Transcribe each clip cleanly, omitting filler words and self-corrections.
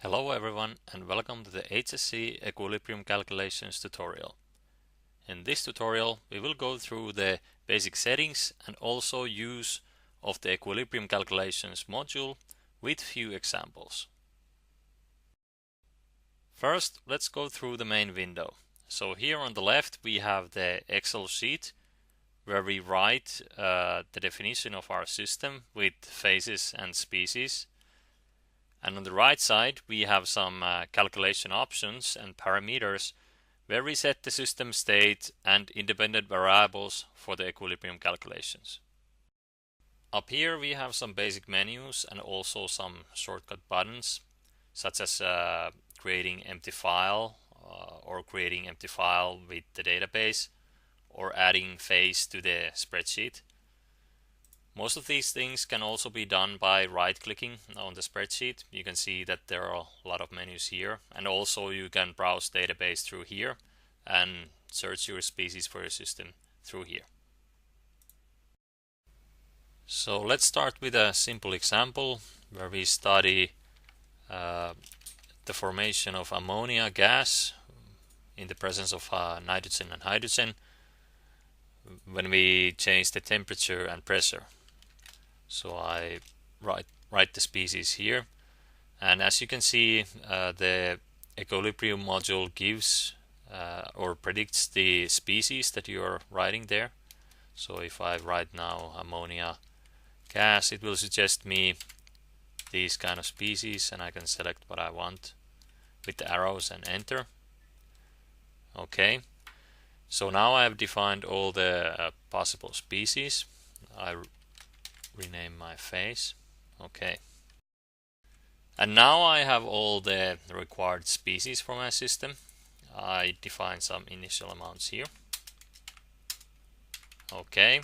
Hello everyone and welcome to the HSC Equilibrium calculations tutorial. In this tutorial we will go through the basic settings and also use of the equilibrium calculations module with few examples. First, let's go through the main window. So here on the left we have the Excel sheet where we write the definition of our system with phases and species. And on the right side we have some calculation options and parameters where we set the system state and independent variables for the equilibrium calculations. Up here we have some basic menus and also some shortcut buttons, such as creating empty file or creating empty file with the database or adding phase to the spreadsheet. Most of these things can also be done by right-clicking on the spreadsheet. You can see that there are a lot of menus here, and also you can browse database through here and search your species for your system through here. So let's start with a simple example where we study the formation of ammonia gas in the presence of nitrogen and hydrogen when we change the temperature and pressure. So I write the species here, and as you can see the equilibrium module gives or predicts the species that you are writing there. So if I write now ammonia gas, it will suggest me these kind of species, and I can select what I want with the arrows and enter. Okay, so now I have defined all the possible species. I rename my phase. Okay, and now I have all the required species for my system. I define some initial amounts here. Okay,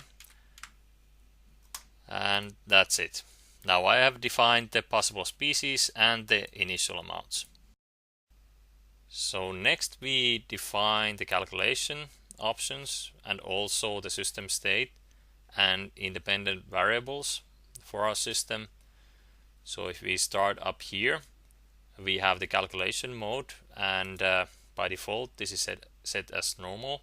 and that's it. Now I have defined the possible species and the initial amounts. So next we define the calculation options and also the system state and independent variables for our system. So if we start up here, we have the calculation mode, and by default this is set as normal,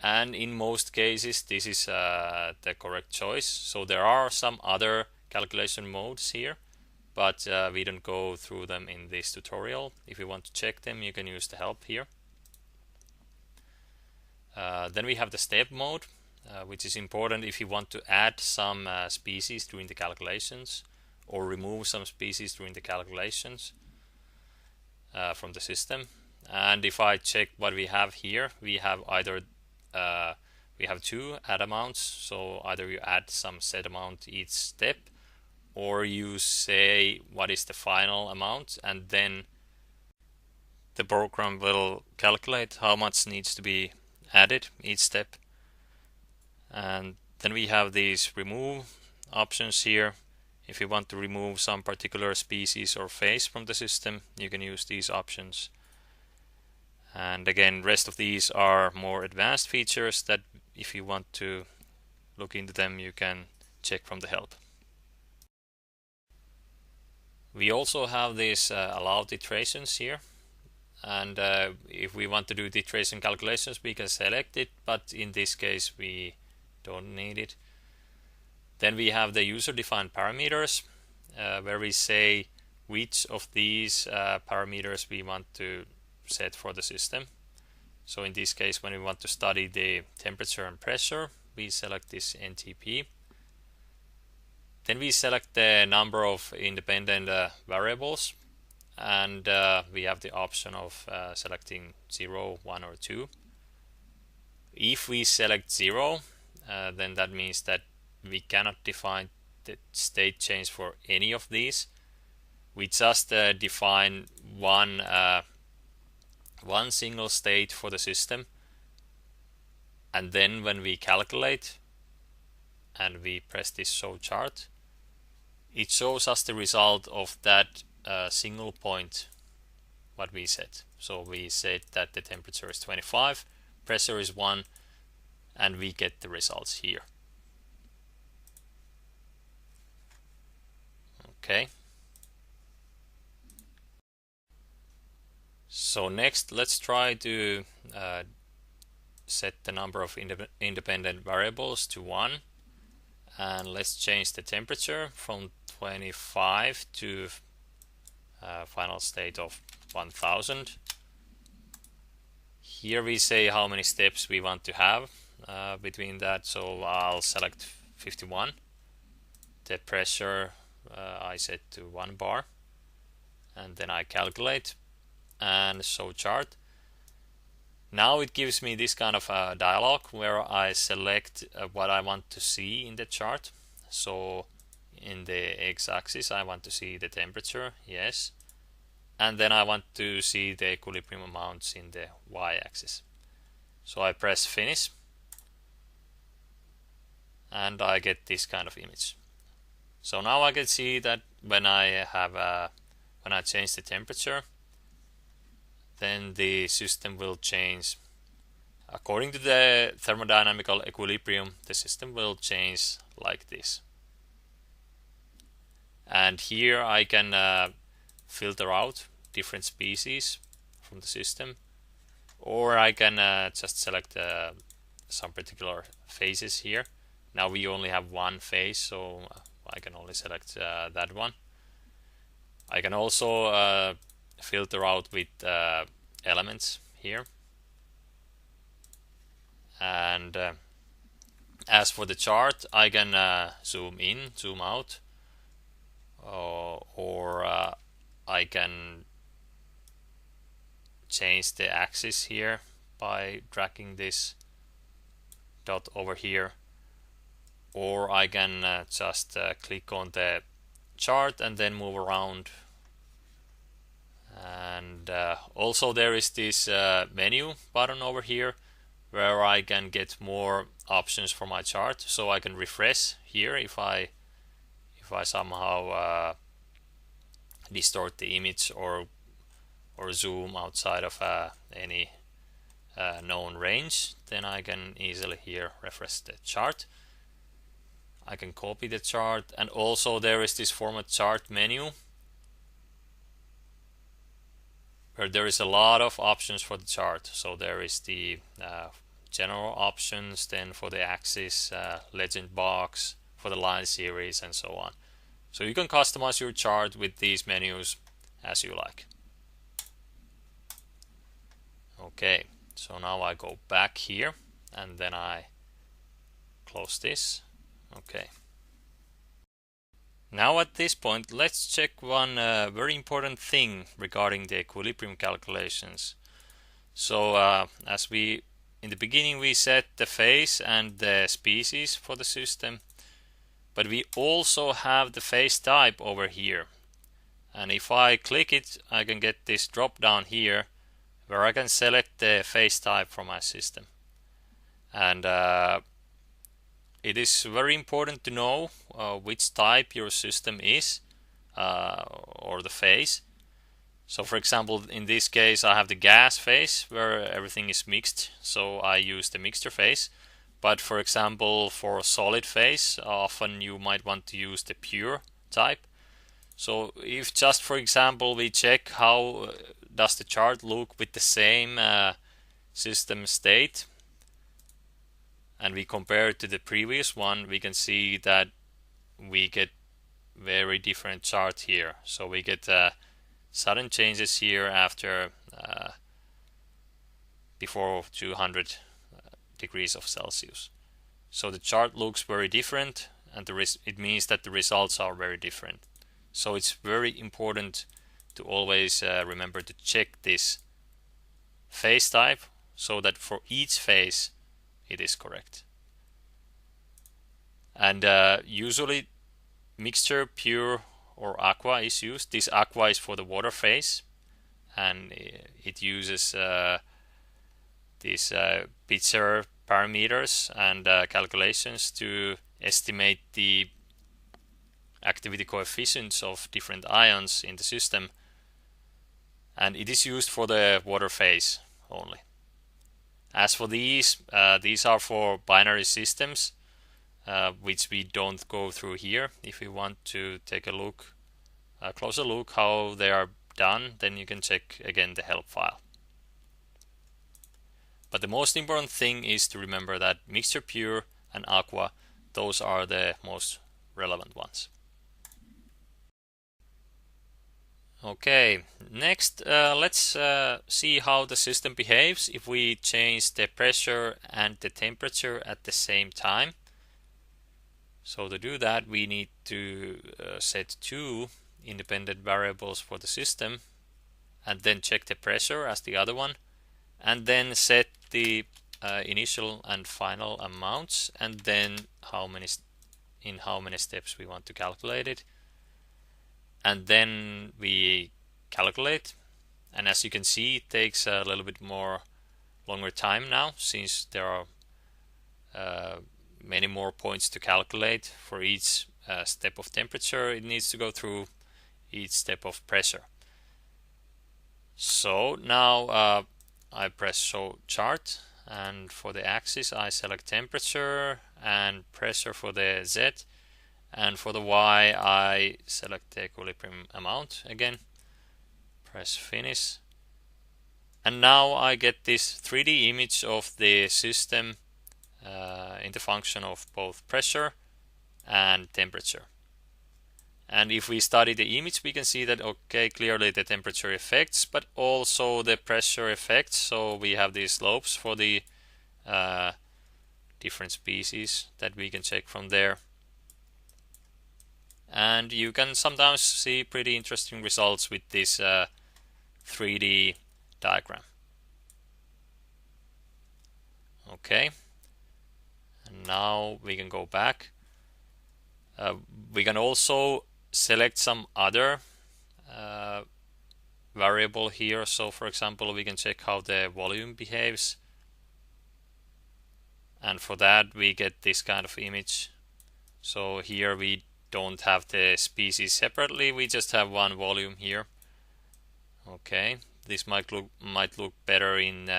and in most cases this is the correct choice. So there are some other calculation modes here, but we don't go through them in this tutorial. If you want to check them, you can use the help here. Then we have the step mode, which is important if you want to add some species during the calculations or remove some species during the calculations from the system. And if I check what we have here, we have either we have two add amounts, so either you add some set amount each step, or you say what is the final amount, and then the program will calculate how much needs to be added each step. And then we have these remove options here. If you want to remove some particular species or phase from the system, you can use these options. And again, rest of these are more advanced features that if you want to look into them, you can check from the help. We also have these allowed iterations here, and if we want to do the iteration calculations, we can select it, but in this case we don't need it. Then we have the user-defined parameters, where we say which of these parameters we want to set for the system. So in this case, when we want to study the temperature and pressure, we select this NTP. Then we select the number of independent variables, and we have the option of selecting 0, 1 or 2. If we select 0, then that means that we cannot define the state change for any of these. We just define one single state for the system, and then when we calculate and we press this show chart, it shows us the result of that single point what we set. So we said that the temperature is 25, pressure is 1, and we get the results here. Okay. So next, let's try to set the number of independent variables to 1, and let's change the temperature from 25 to final state of 1000. Here we say how many steps we want to have between that, so I'll select 51. The pressure I set to 1 bar, and then I calculate and show chart. Now it gives me this kind of a dialog where I select what I want to see in the chart. So in the x-axis I want to see the temperature, yes, and then I want to see the equilibrium amounts in the y-axis. So I press finish and I get this kind of image. So now I can see that when I change the temperature, then the system will change. According to the thermodynamical equilibrium, the system will change like this. And here I can filter out different species from the system, or I can just select some particular phases here. Now we only have one phase, so I can only select that one. I can also filter out with elements here. And as for the chart, I can zoom in, zoom out, or I can change the axis here by dragging this dot over here, or I can just click on the chart and then move around. And also there is this menu button over here where I can get more options for my chart. So I can refresh here if I somehow distort the image or zoom outside of any known range, then I can easily here refresh the chart. I can copy the chart, and also there is this format chart menu where there is a lot of options for the chart. So there is the general options, then for the axis, legend box, for the line series, and so on. So you can customize your chart with these menus as you like. Okay, so now I go back here and then I close this. Okay. Now at this point, let's check one very important thing regarding the equilibrium calculations. So as in the beginning we set the phase and the species for the system, but we also have the phase type over here. And if I click it, I can get this drop down here where I can select the phase type for my system. And it is very important to know which type your system is, or the phase. So for example, in this case I have the gas phase where everything is mixed, so I use the mixture phase. But for example, for solid phase, often you might want to use the pure type. So if just for example we check how does the chart look with the same system state, and we compare it to the previous one, we can see that we get very different chart here. So we get sudden changes here after before 200 degrees of Celsius. So the chart looks very different, and it means that the results are very different. So it's very important to always remember to check this phase type so that for each phase it is correct. And usually mixture, pure, or aqua is used. This aqua is for the water phase, and it uses these picture parameters and calculations to estimate the activity coefficients of different ions in the system, and it is used for the water phase only. As for these are for binary systems, which we don't go through here. If you want to take a closer look how they are done, then you can check again the help file. But the most important thing is to remember that mixture pure and aqua, those are the most relevant ones. Okay, next let's see how the system behaves if we change the pressure and the temperature at the same time. So to do that, we need to set two independent variables for the system, and then check the pressure as the other one, and then set the initial and final amounts, and then in how many steps we want to calculate it. And then we calculate, and as you can see, it takes a little bit longer time now, since there are many more points to calculate for each step of temperature. It needs to go through each step of pressure. So now I press show chart, and for the axis I select temperature and pressure for the Z, and for the Y I select the equilibrium amount again, press finish, and now I get this 3D image of the system in the function of both pressure and temperature. And if we study the image, we can see that, okay, clearly the temperature effects, but also the pressure effects. So we have these slopes for the different species that we can check from there. And you can sometimes see pretty interesting results with this 3D diagram. Okay, and now we can go back. We can also select some other variable here. So for example, we can check how the volume behaves, and for that we get this kind of image. So here we don't have the species separately, we just have one volume here. Okay, this might look better in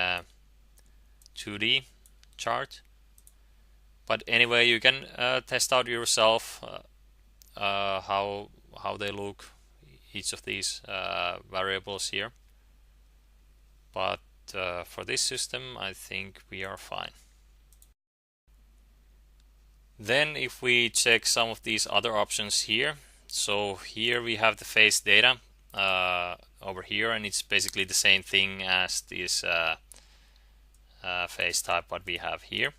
2D chart, but anyway, you can test out yourself how they look, each of these variables here. But for this system, I think we are fine. Then if we check some of these other options here, so here we have the phase data over here, and it's basically the same thing as this phase type what we have here.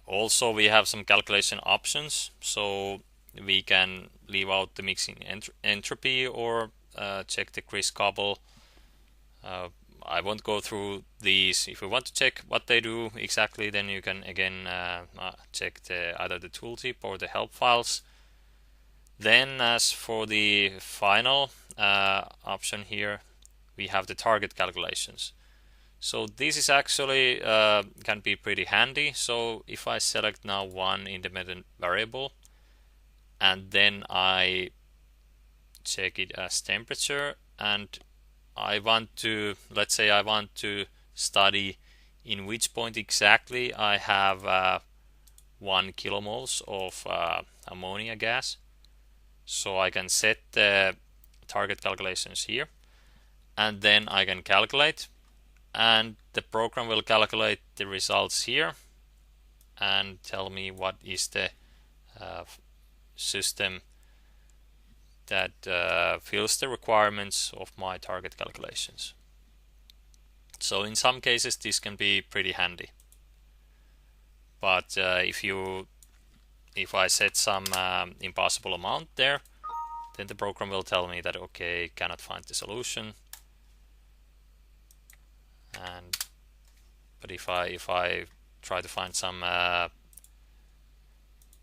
Also we have some calculation options, so we can leave out the mixing entropy or check the Chris-Koppel. I won't go through these. If you want to check what they do exactly, then you can again check either the tooltip or the help files. Then as for the final option here, we have the target calculations. So this is actually can be pretty handy. So if I select now one independent variable, and then I check it as temperature, and I want to, let's say I want to study in which point exactly I have 1 kilomoles of ammonia gas. So I can set the target calculations here, and then I can calculate, and the program will calculate the results here and tell me what is the system that fills the requirements of my target calculations. So in some cases this can be pretty handy, but if I set some impossible amount there, then the program will tell me that okay, cannot find the solution. But if I try to find some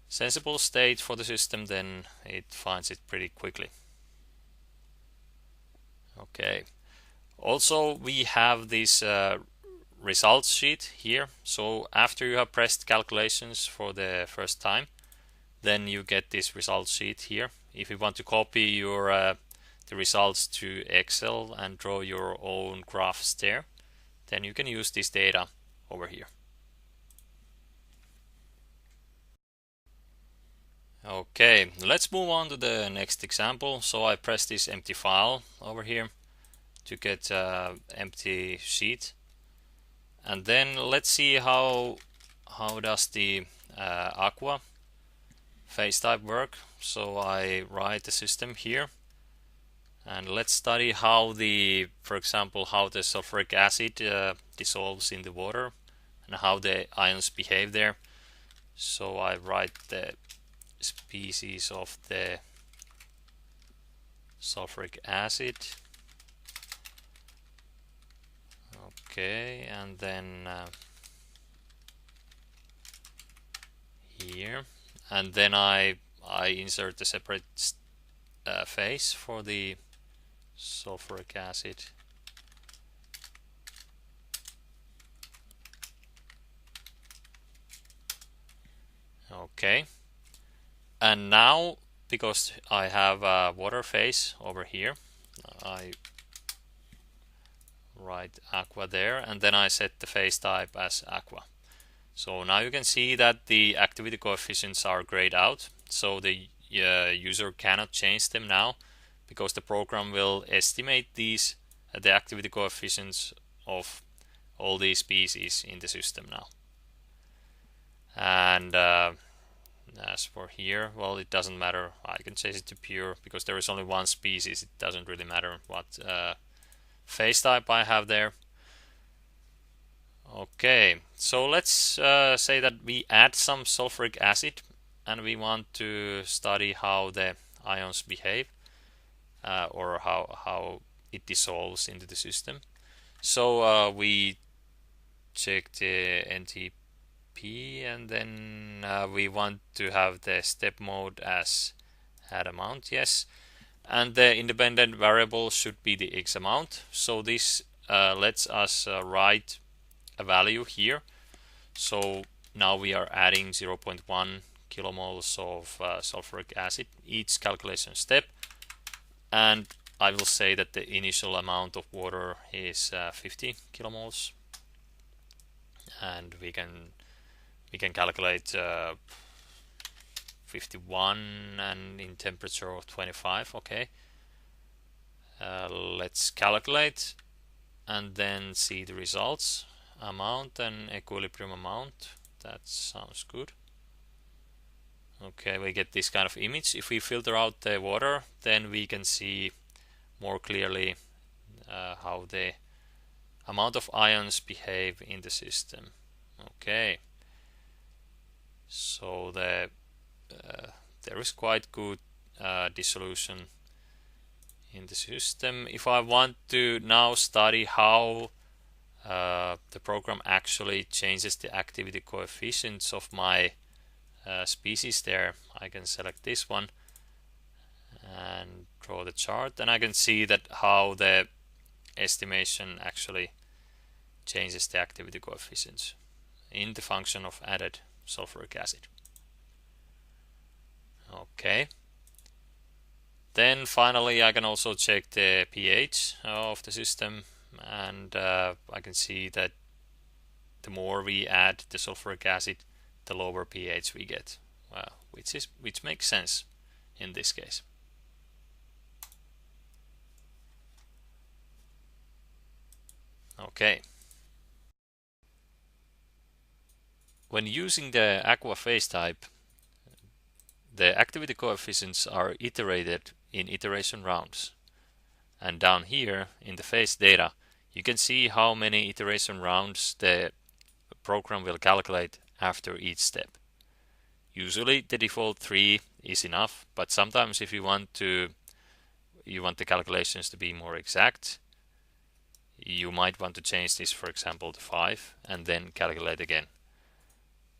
sensible state for the system, then it finds it pretty quickly. Okay. Also, we have this results sheet here. So after you have pressed calculations for the first time, then you get this results sheet here. If you want to copy your the results to Excel and draw your own graphs there, then you can use this data over here. Okay, let's move on to the next example. So I press this empty file over here to get empty sheet. And then let's see how does the Aqua phase type work. So I write the system here, and let's study how for example, how the sulfuric acid dissolves in the water and how the ions behave there. So I write the species of the sulfuric acid. Okay, and then here, and then I insert a separate phase for the sulfuric acid. Okay, and now because I have a water phase over here, I write Aqua there, and then I set the phase type as Aqua. So now you can see that the activity coefficients are grayed out, so the user cannot change them now because the program will estimate these the activity coefficients of all these species in the system now. And as for here, well, it doesn't matter. I can change it to pure because there is only one species. It doesn't really matter what phase type I have there. Okay, so let's say that we add some sulfuric acid and we want to study how the ions behave or how it dissolves into the system. So we check the NTP, and then we want to have the step mode as add amount, yes, and the independent variable should be the X amount. So this lets us write a value here. So now we are adding 0.1 kilomoles of sulfuric acid each calculation step, and I will say that the initial amount of water is 50 kilomoles, and we can calculate 51 and in temperature of 25. Okay, let's calculate and then see the results. Amount and equilibrium amount, that sounds good. Okay, we get this kind of image. If we filter out the water, then we can see more clearly how the amount of ions behave in the system. Okay, so there is quite good dissolution in the system. If I want to now study how the program actually changes the activity coefficients of my species there, I can select this one and draw the chart, and I can see that how the estimation actually changes the activity coefficients in the function of added sulfuric acid. Okay, then finally I can also check the pH of the system, and I can see that the more we add the sulfuric acid, the lower pH we get, which makes sense in this case. Okay. When using the Aqua phase type, the activity coefficients are iterated in iteration rounds. And down here in the phase data, you can see how many iteration rounds the program will calculate after each step. Usually the default 3 is enough, but sometimes if you want the calculations to be more exact, you might want to change this, for example, to 5 and then calculate again.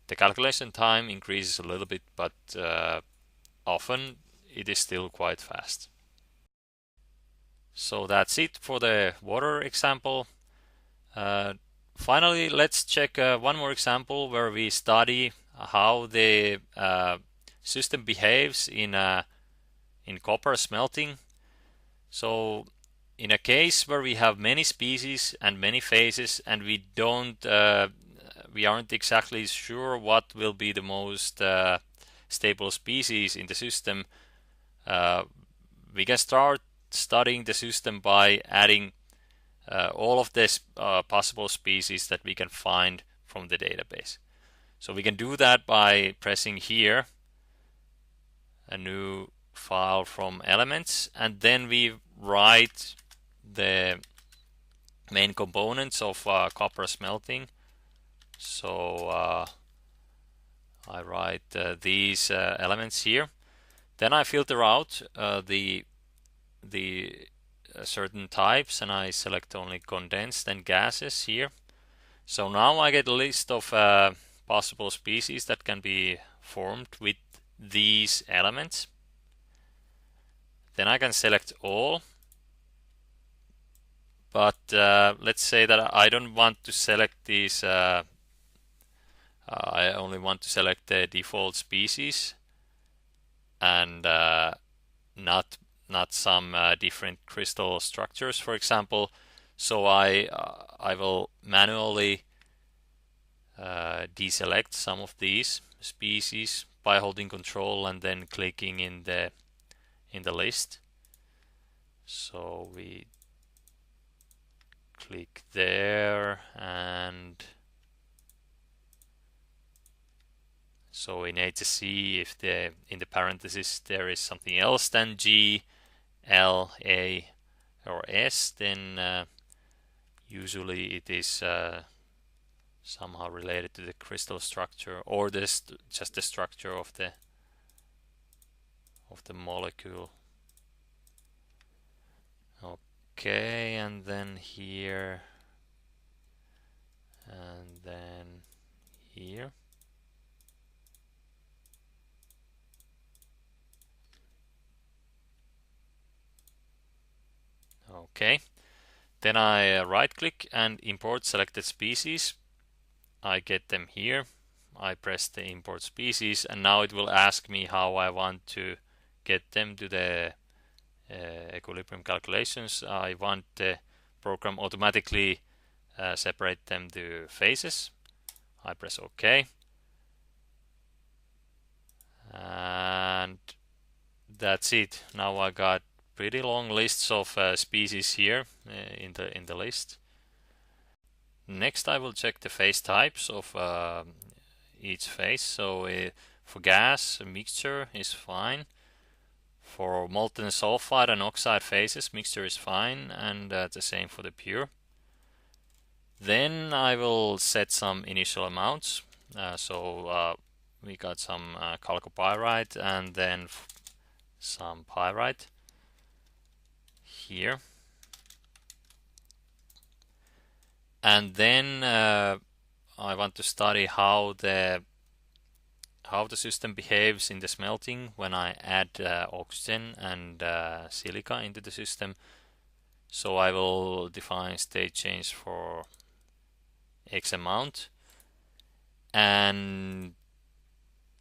The calculation time increases a little bit, but often it is still quite fast. So that's it for the water example. Finally, let's check one more example where we study how the system behaves in copper smelting. So in a case where we have many species and many phases, and we aren't exactly sure what will be the most stable species in the system, we can start studying the system by adding all of this possible species that we can find from the database. So we can do that by pressing here a new file from elements, and then we write the main components of copper smelting. So I write these elements here. Then I filter out the certain types, and I select only condensed and gases here. So now I get a list of possible species that can be formed with these elements. Then I can select all, but let's say that I don't want to select these. I only want to select the default species and not some different crystal structures, for example. So I will manually deselect some of these species by holding Control and then clicking in the list. So we click there, and so in HSC, if in the parentheses there is something else than G, L, A, or S, then usually it is somehow related to the crystal structure, or just the structure of the molecule. Okay, and then here, and then here. Okay, then I right click and import selected species. I get them here. I press the import species, and now it will ask me how I want to get them to the equilibrium calculations. I want the program automatically separate them to phases. I press OK, and that's it. Now I got pretty long lists of species here in the list. Next, I will check the phase types of each phase. So for gas, a mixture is fine. For molten sulfide and oxide phases, mixture is fine, and the same for the pure. Then I will set some initial amounts. So we got some chalcopyrite and then some pyrite here. And then I want to study how the system behaves in the smelting when I add oxygen and silica into the system. So I will define state change for X amount, and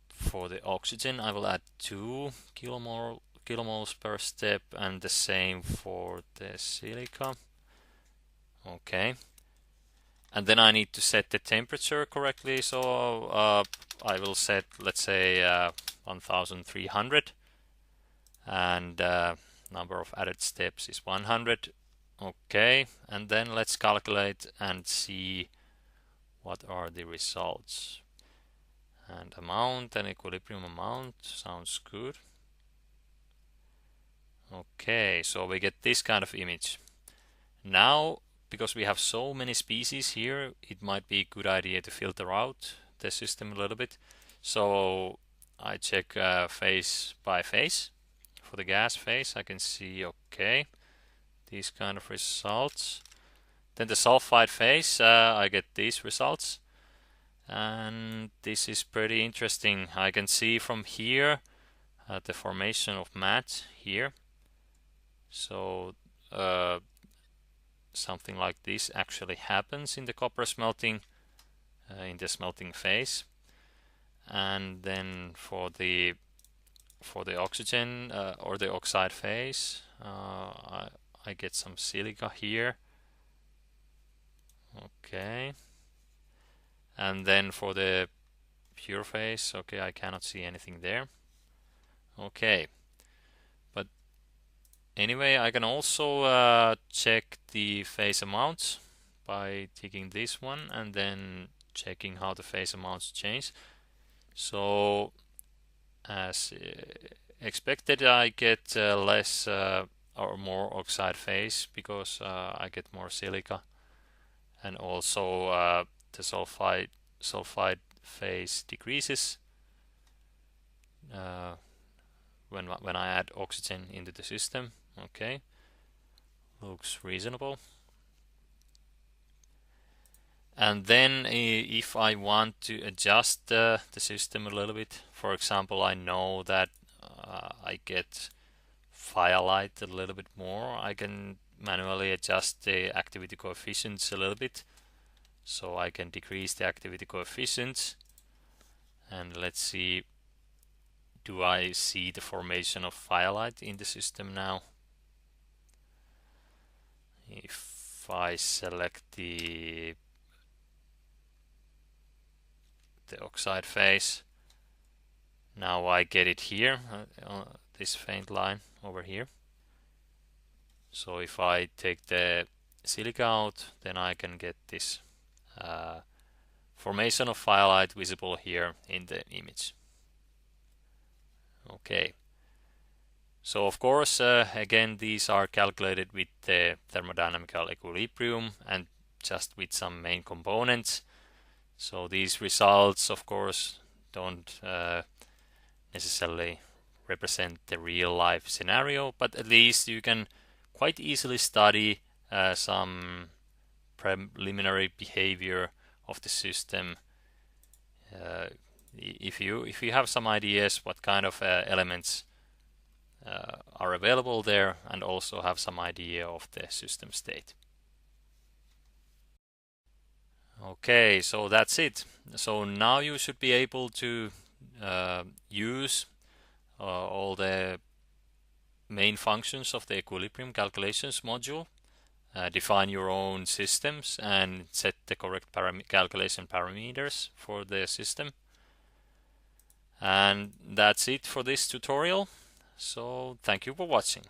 for the oxygen I will add 2 kilomoles per step, and the same for the silica. Okay, and then I need to set the temperature correctly, so I will set, let's say, 1300, and number of added steps is 100. Okay, and then let's calculate and see what are the results. And amount and equilibrium amount sounds good. Okay, so we get this kind of image. Now, because we have so many species here, it might be a good idea to filter out the system a little bit. So I check phase by phase. For the gas phase, I can see, okay, these kind of results. Then the sulfide phase, I get these results. And this is pretty interesting. I can see from here the formation of matte here. So something like this actually happens in the copper smelting, in the smelting phase. And then for the oxygen or the oxide phase, I get some silica here. Okay, and then for the pure phase, okay, I cannot see anything there. Okay, but Anyway, I can also check the phase amounts by taking this one and then checking how the phase amounts change. So as expected, I get less or more oxide phase because I get more silica, and also the sulfide phase decreases when I add oxygen into the system. Okay, looks reasonable. And then if I want to adjust the system a little bit, for example, I know that I get firelight a little bit more, I can manually adjust the activity coefficients a little bit. So I can decrease the activity coefficients, and let's see, do I see the formation of firelight in the system now? If I select the oxide phase, now I get it here, this faint line over here. So if I take the silica out, then I can get this formation of firelight visible here in the image. Okay. So of course, again, these are calculated with the thermodynamical equilibrium and just with some main components. So these results, of course, don't necessarily represent the real life scenario, but at least you can quite easily study some preliminary behavior of the system. If you have some ideas what kind of elements are available there, and also have some idea of the system state. Okay, so that's it. So now you should be able to use all the main functions of the equilibrium calculations module, define your own systems and set the correct calculation parameters for the system. And that's it for this tutorial. So thank you for watching.